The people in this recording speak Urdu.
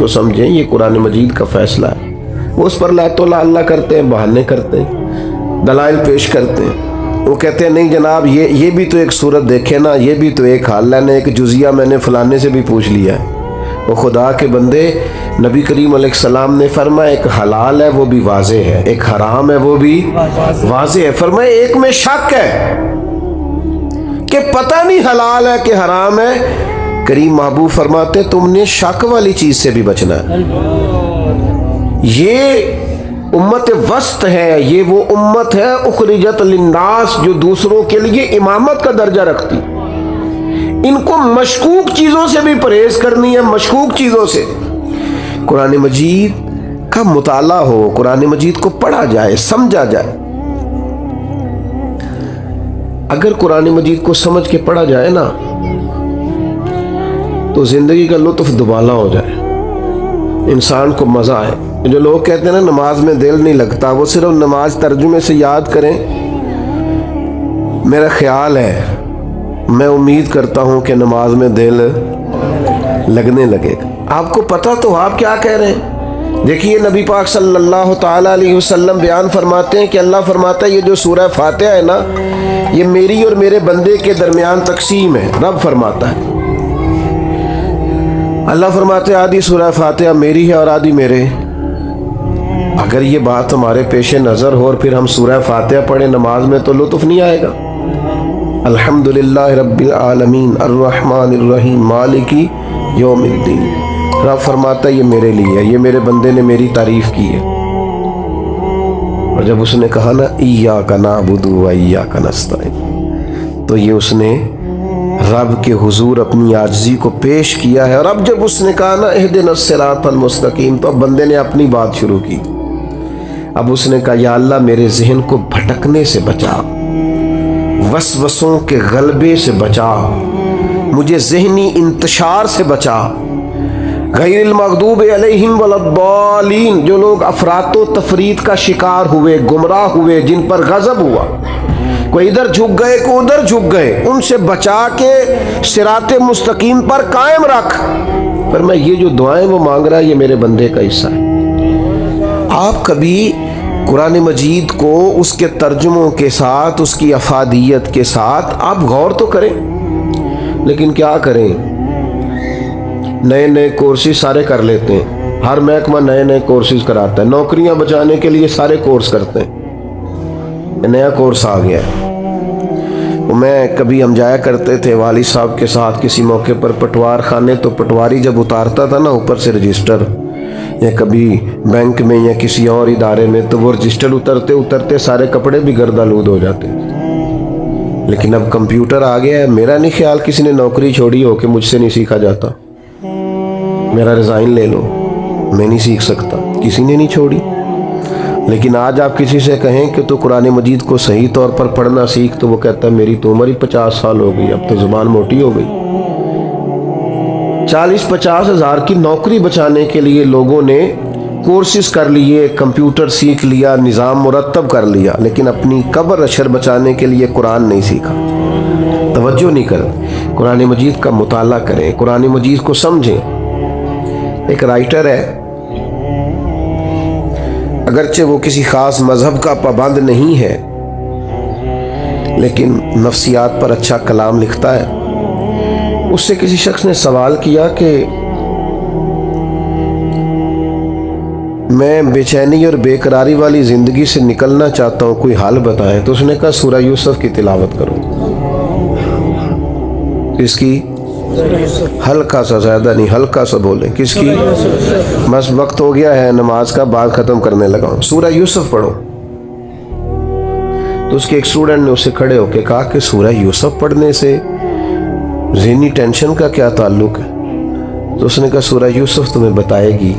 کو سمجھیں، یہ قرآن مجید کا فیصلہ ہے۔ وہ اس پر لا تو لا اللہ کرتے ہیں، بہانے کرتے ہیں، دلائل پیش کرتے ہیں۔ وہ کہتے ہیں نہیں جناب یہ بھی تو ایک صورت دیکھے نا، یہ بھی تو ایک حال ہے، ایک جزیہ میں نے فلانے سے بھی پوچھ لیا ہے۔ وہ خدا کے بندے، نبی کریم علیہ السلام نے فرمایا ایک حلال ہے وہ بھی واضح ہے، ایک حرام ہے وہ بھی واضح ہے۔ فرمایا ایک میں شک ہے کہ پتہ نہیں حلال ہے کہ حرام ہے، کریم محبوب فرماتے تم نے شک والی چیز سے بھی بچنا ہے۔ یہ امت وسط ہے، یہ وہ امت ہے اخرجت للناس جو دوسروں کے لیے امامت کا درجہ رکھتی۔ ان کو مشکوک چیزوں سے بھی پرہیز کرنی ہے، مشکوک چیزوں سے۔ قرآن مجید کا مطالعہ ہو، قرآن مجید کو پڑھا جائے، سمجھا جائے۔ اگر قرآن مجید کو سمجھ کے پڑھا جائے نا تو زندگی کا لطف دوبالا ہو جائے، انسان کو مزہ آئے۔ جو لوگ کہتے ہیں نا نماز میں دل نہیں لگتا، وہ صرف نماز ترجمے سے یاد کریں۔ میرا خیال ہے، میں امید کرتا ہوں کہ نماز میں دل لگنے لگے گا۔ آپ کو پتہ تو آپ کیا کہہ رہے ہیں؟ دیکھیے نبی پاک صلی اللہ تعالیٰ علیہ وسلم بیان فرماتے ہیں کہ اللہ فرماتا ہے یہ جو سورہ فاتحہ ہے نا، یہ میری اور میرے بندے کے درمیان تقسیم ہے۔ رب فرماتا ہے، اللہ فرماتے ہیں آدھی سورہ فاتحہ میری ہے اور آدھی میرے۔ اگر یہ بات ہمارے پیش نظر ہو اور پھر ہم سورہ فاتحہ پڑھیں نماز میں تو لطف نہیں آئے گا۔ الحمدللہ رب العالمین الرحمن الرحیم مالک یوم الدین۔ رب فرماتا ہے یہ میرے لیے ہے، یہ میرے بندے نے میری تعریف کی ہے۔ اور جب اس نے کہا نا ایاک نعبد و ایاک نستعین، تو یہ اس نے رب کے حضور اپنی عاجزی کو پیش کیا ہے۔ اور اب جب اس نے کہا نا اہدنا الصراط المستقیم، تو اب بندے نے اپنی بات شروع کی۔ اب اس نے کہا یا اللہ میرے ذہن کو بھٹکنے سے بچا، وسوسوں کے غلبے سے بچا، مجھے ذہنی انتشار سے بچا۔ غیر المغضوب علیہم ولا الضالین، جو لوگ افراط و تفریط کا شکار ہوئے، گمراہ ہوئے، جن پر غضب ہوا، کوئی ادھر جھک گئے کوئی ادھر جھک گئے، ان سے بچا کے صراط مستقیم پر قائم رکھ۔ پر میں یہ جو دعائیں وہ مانگ رہا ہے یہ میرے بندے کا حصہ ہے۔ آپ کبھی قرآن مجید کو اس کے ترجموں کے ساتھ، اس کی افادیت کے ساتھ آپ غور تو کریں، لیکن کیا کریں، نئے نئے کورسز سارے کر لیتے ہیں، ہر محکمہ نئے نئے کورسز کراتا ہے، نوکریاں بچانے کے لیے سارے کورس کرتے ہیں، نیا کورس آ گیا ہے۔ میں کبھی ہم جایا کرتے تھے والد صاحب کے ساتھ کسی موقع پر پٹوار خانے، تو پٹواری جب اتارتا تھا نا اوپر سے رجسٹر، یا کبھی بینک میں یا کسی اور ادارے میں، تو وہ رجسٹر اترتے اترتے سارے کپڑے بھی گردآلود ہو جاتے۔ لیکن اب کمپیوٹر آ گیا ہے، میرا نہیں خیال کسی نے نوکری چھوڑی ہو کہ مجھ سے نہیں سیکھا جاتا، میرا ریزائن لے لو، میں نہیں سیکھ سکتا، کسی نے نہیں چھوڑی۔ لیکن آج آپ کسی سے کہیں کہ تو قرآن مجید کو صحیح طور پر پڑھنا سیکھ، تو وہ کہتا ہے میری تو عمر ہی 50 سال ہو گئی، اب تو زبان موٹی ہو گئی۔ 40-50 ہزار کی نوکری بچانے کے لیے لوگوں نے کورسز کر لیے، کمپیوٹر سیکھ لیا، نظام مرتب کر لیا، لیکن اپنی قبر اشر بچانے کے لیے قرآن نہیں سیکھا، توجہ نہیں کر۔ قرآن مجید کا مطالعہ کریں، قرآن مجید کو سمجھیں۔ ایک رائٹر ہے، اگرچہ وہ کسی خاص مذہب کا پابند نہیں ہے، لیکن نفسیات پر اچھا کلام لکھتا ہے۔ اس سے کسی شخص نے سوال کیا کہ میں بے چینی اور بے قراری والی زندگی سے نکلنا چاہتا ہوں، کوئی حل بتائیں۔ تو اس نے کہا سورہ یوسف کی تلاوت کرو۔ کس کی؟ ہلکا سا، زیادہ نہیں، ہلکا سا بولیں۔ کس کی؟ بس وقت ہو گیا ہے نماز کا، بات ختم کرنے لگا ہوں، سورہ یوسف پڑھو۔ تو اس کے ایک اسٹوڈنٹ نے اسے کھڑے ہو کے کہا کہ سورہ یوسف پڑھنے سے ذہنی ٹینشن کا کیا تعلق ہے؟ تو اس نے کہا سورہ یوسف تمہیں بتائے گی